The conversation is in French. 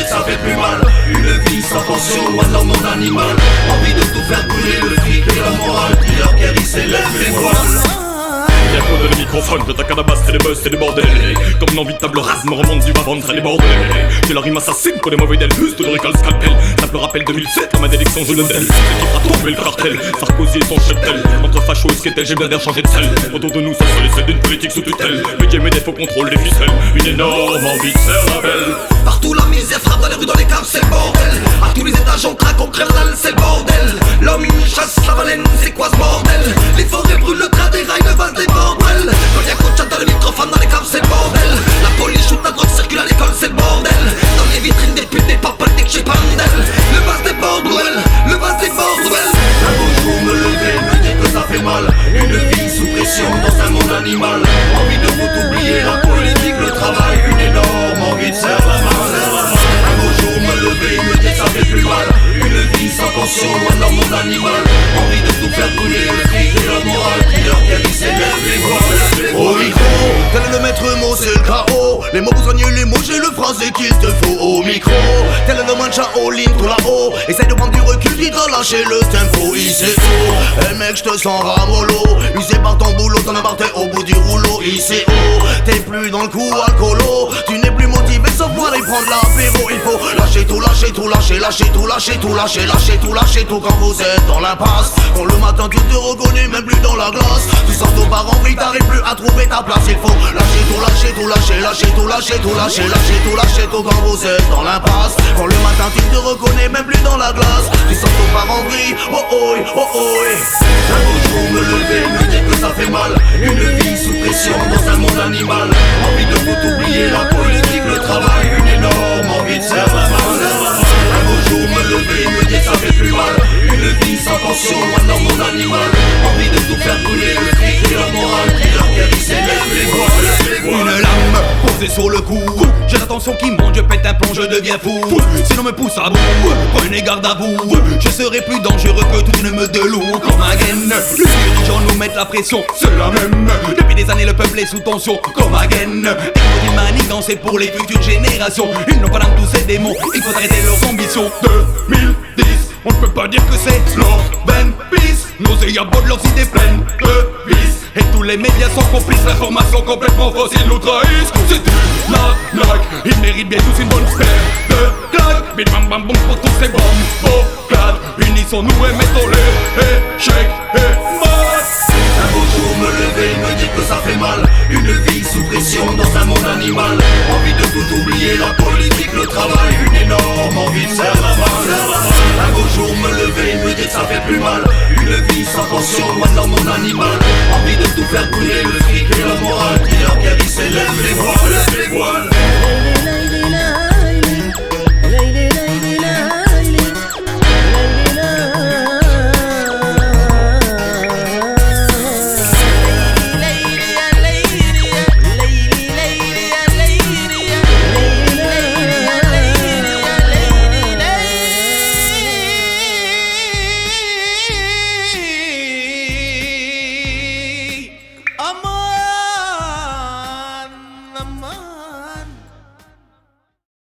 que ça fait plus mal. Une vie sans pension, loin dans mon animal. Envie de tout faire brûler, le fric et la morale. Qui leur guérissent et lève les voiles. Y'a trop de microphone, de ta canabasse, c'est des buzz, c'est des bordels. Comme une envie de table rase me remonte du bas-ventre, c'est des bordels. J'ai la rime assassine, connais mauvais d'Elbus, de l'orical scalpel. Simple rappel 2007, à ma délection je le d'elle. C'est qui fera tomber le cartel, Sarkozy et son cheptel. Entre facho et sketel, j'ai bien d'air changer de sel. Autour de nous, ça serait les selles d'une politique sous tutelle. Le game et des faux contrôle, des ficelles. Une énorme envie de faire la belle. Partout la misère frappe dans les rues, dans les caves, c'est le bordel. À tous les étages on craque, on crève dalle, c'est le bordel. L'homme il chasse la baleine, c'est quoi ce bordel? Les forêts brûlent, le train des rails, le vase des bordels. Quand y'a coach dans le microphone, dans les caves, c'est le bordel. La police shoot, la drogue circule à l'école, c'est le bordel. Dans les vitrines des putes, des papas, des chez Pandel. Le vase des bordels, le vase des bordels. Un beau jour me lever, me dire que ça fait mal. Une vie sous pression dans un monde animal. Envie de vous oublier, la politique, le travail. Une énorme envie de faire la malle. Un beau jour me lever, me dire que ça fait plus mal. Une vie sans pension, loin dans mon animal. Envie de tout faire brûler, le fric et la morale. Qui leur guérissent et lève les voiles. Au micro, tel est le maître mot, c'est le chaos. Les mots besognent, les mots, j'ai le phrasé qu'il te faut. Au micro, tel est le mancha all in tout là-haut. Essaye de prendre du recul, vite lâcher le tempo. ICO, hey mec, j'te sens ramolo. Usé par ton boulot, t'en as marre, t'es au bout du rouleau. ICO, t'es plus dans le coup alcoolo. Tu n'es plus motivé sauf pour aller prendre l'apéro. Il faut lâcher tout, lâcher tout, lâcher, lâcher tout, lâcher tout, lâcher, lâcher tout, lâcher tout quand vous êtes dans l'impasse. Quand le matin tu te reconnais même plus dans la glace. Tu sors ton parent, oui, t'arrives plus à trouver ta place. Il faut lâcher tout, lâcher tout, lâcher, lâcher tout, lâcher tout, lâcher, lâcher tout, lâcher tout quand vous êtes dans l'impasse. Quand le matin tu te reconnais même plus dans la glace. Tu sors ton parent, oui, oh oh, oh oh. Un beau jour me lever, me dire que ça fait mal. Une vie sous pression dans un monde animal. Envie de vous oublier, la politique, le travail. Une énorme envie de faire la malle. Un beau jour me lever, me dire que ça fait plus mal. Une vie sans pension, loin dans mon animal. Envie de tout faire brûler, le fric et la morale. Qui leur guérissent et lève les voiles. Une lame posée sur le cou. J'ai l'attention qui monte, je pète un plomb, je deviens fou. Sinon me pousse à bout, prenez garde à vous. Je serai plus dangereux que toute une meute de loups. Comme un gaine, les dirigeants nous mettent la pression, c'est la même. Depuis des années le peuple est sous tension, comme un gaine. Et quand ils manigant c'est pour les futures générations. Ils n'ont pas l'âme tous ces démons, il faut arrêter leurs ambitions. 2010, on ne peut pas dire que c'est Lord Ben Peace. Nauséabonds de leurs idées pleines de vices. Et tous les médias sont complices, l'information complètement fausse, ils nous trahissent. C'est une arnaque, ils méritent bien tous une bonne paire de claques. Bim bam bam boum pour tous ces bombes. Unissons-nous et mettons-les échecs et maths. Un beau jour me lever, me dire que ça fait mal. Une vie sous pression dans un monde animal. Envie de tout oublier, la politique, le travail. Une énorme envie de faire la malle. Un beau jour me lever, me dire que ça fait plus mal. Une vie sans pension, loin dans mon animal. Envie de tout faire brûler, le fric et la morale. Qui leur